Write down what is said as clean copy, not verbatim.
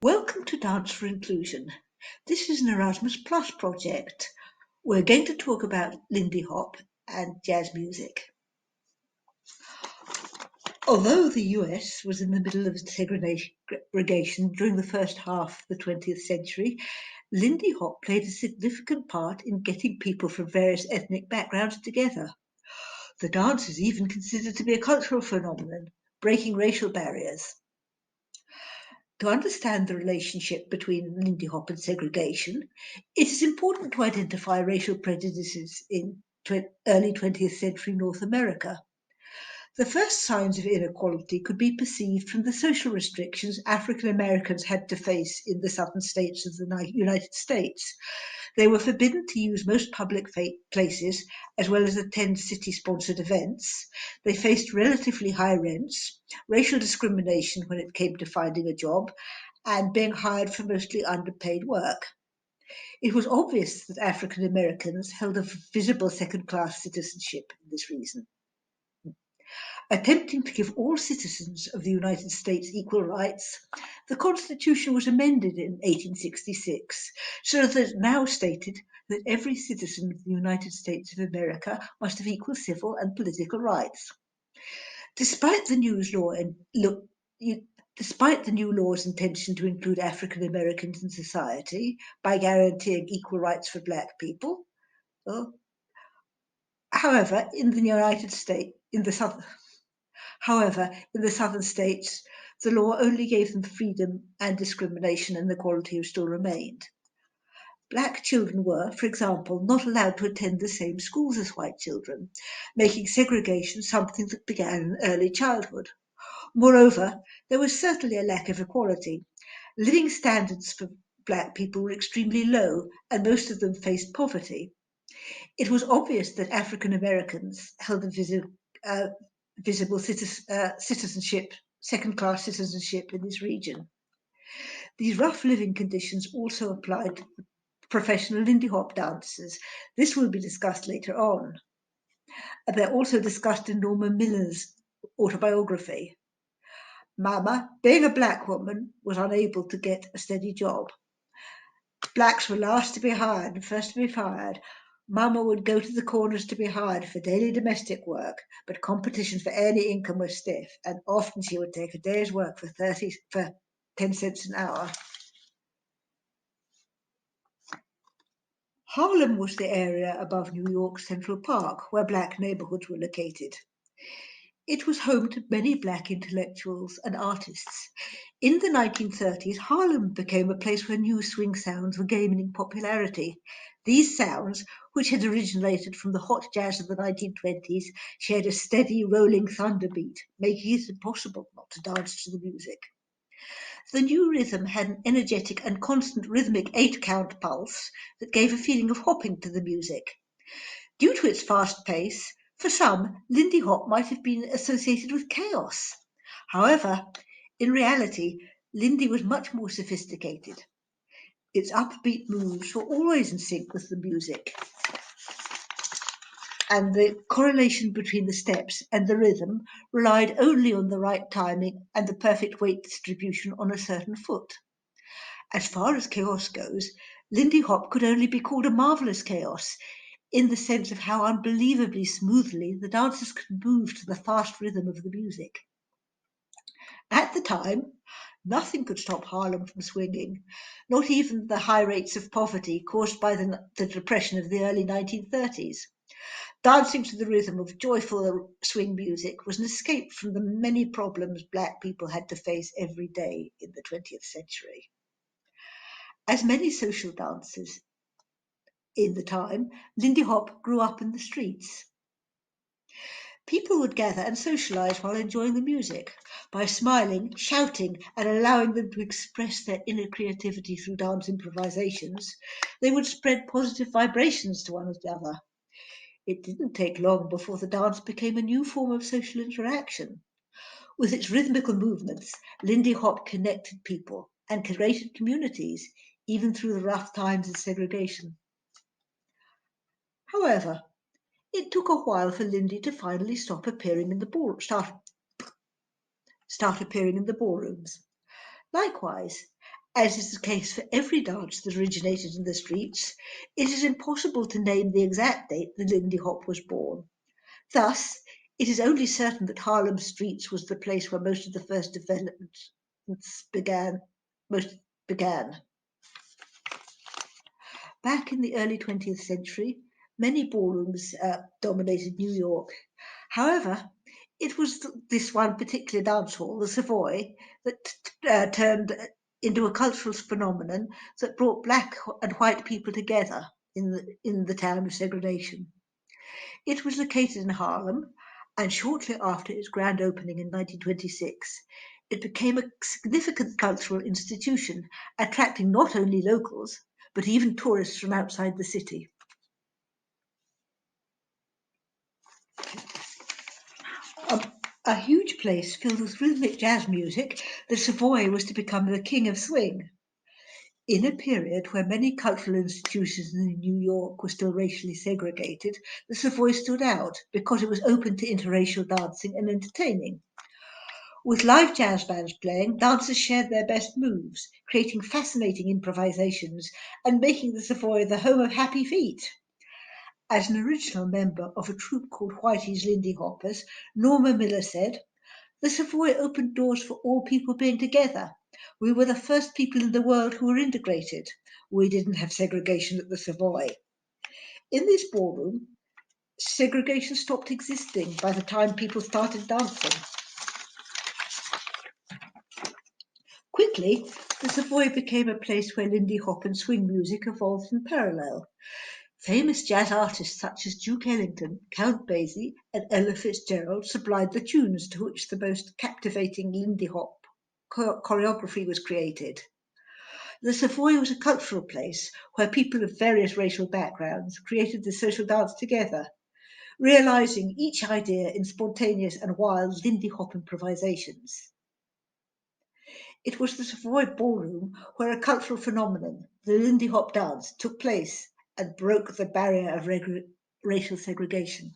Welcome to Dance for Inclusion. This is an Erasmus Plus project. We're going to talk about Lindy Hop and jazz music. Although the US was in the middle of segregation during the first half of the 20th century, Lindy Hop played a significant part in getting people from various ethnic backgrounds together. The dance is even considered to be a cultural phenomenon, breaking racial barriers. To understand the relationship between Lindy Hop and segregation, it is important to identify racial prejudices in early 20th century North America. The first signs of inequality could be perceived from the social restrictions African Americans had to face in the southern states of the United States. They were forbidden to use most public places as well as attend city-sponsored events. They faced relatively high rents, racial discrimination when it came to finding a job, and being hired for mostly underpaid work. It was obvious that African Americans held a visible second-class citizenship in this reason. Attempting to give all citizens of the United States equal rights, the Constitution was amended in 1866 so that it now stated that every citizen of the United States of America must have equal civil and political rights. Despite the new law's intention to include African Americans in society by guaranteeing equal rights for Black people, however, in the southern states, the law only gave them freedom, and discrimination and inequality still remained. Black children were, for example, not allowed to attend the same schools as white children, making segregation something that began in early childhood. Moreover, there was certainly a lack of equality. Living standards for Black people were extremely low, and most of them faced poverty. It was obvious that African Americans held a visible citizenship, second-class citizenship in this region. These rough living conditions also applied to professional Lindy Hop dancers. This will be discussed later on. They're also discussed in Norma Miller's autobiography. Mama, being a Black woman, was unable to get a steady job. Blacks were last to be hired and first to be fired. Mama would go to the corners to be hired for daily domestic work, but competition for any income was stiff, and often she would take a day's work for 10 cents an hour. Harlem was the area above New York's Central Park where Black neighborhoods were located. It was home to many Black intellectuals and artists. In the 1930s, Harlem became a place where new swing sounds were gaining popularity. These sounds, which had originated from the hot jazz of the 1920s, shared a steady, rolling thunder beat, making it impossible not to dance to the music. The new rhythm had an energetic and constant rhythmic 8-count pulse that gave a feeling of hopping to the music. Due to its fast pace, for some, Lindy Hop might have been associated with chaos. However, in reality, Lindy was much more sophisticated. Its upbeat moves were always in sync with the music, and the correlation between the steps and the rhythm relied only on the right timing and the perfect weight distribution on a certain foot. As far as chaos goes, Lindy Hop could only be called a marvelous chaos, in the sense of how unbelievably smoothly the dancers could move to the fast rhythm of the music. At the time, nothing could stop Harlem from swinging, not even the high rates of poverty caused by the depression of the early 1930s. Dancing to the rhythm of joyful swing music was an escape from the many problems Black people had to face every day in the 20th century. As many social dancers in the time, Lindy Hop grew up in the streets. People would gather and socialize while enjoying the music. By smiling, shouting, and allowing them to express their inner creativity through dance improvisations, they would spread positive vibrations to one another. It didn't take long before the dance became a new form of social interaction. With its rhythmical movements, Lindy Hop connected people and created communities, even through the rough times of segregation. However, it took a while for Lindy to finally start appearing in the ballrooms. Likewise, As is the case for every dance that originated in the streets, it is impossible to name the exact date that Lindy Hop was born. Thus, it is only certain that Harlem streets was the place where most of the first developments began. Most began. Back in the early 20th century, many ballrooms dominated New York. However, it was this one particular dance hall, the Savoy, that turned into a cultural phenomenon that brought black and white people together in the town of segregation. It was located in Harlem, and shortly after its grand opening in 1926, it became a significant cultural institution, attracting not only locals, but even tourists from outside the city. A huge place filled with rhythmic jazz music, the Savoy was to become the king of swing. In a period where many cultural institutions in New York were still racially segregated, the Savoy stood out because it was open to interracial dancing and entertaining. With live jazz bands playing, dancers shared their best moves, creating fascinating improvisations and making the Savoy the home of happy feet. As an original member of a troupe called Whitey's Lindy Hoppers, Norma Miller said, "The Savoy opened doors for all people being together. We were the first people in the world who were integrated. We didn't have segregation at the Savoy." In this ballroom, segregation stopped existing by the time people started dancing. Quickly, the Savoy became a place where Lindy Hop and swing music evolved in parallel. Famous jazz artists such as Duke Ellington, Count Basie, and Ella Fitzgerald supplied the tunes to which the most captivating Lindy Hop choreography was created. The Savoy was a cultural place where people of various racial backgrounds created the social dance together, realizing each idea in spontaneous and wild Lindy Hop improvisations. It was the Savoy Ballroom where a cultural phenomenon, the Lindy Hop dance, took place and broke the barrier of racial segregation.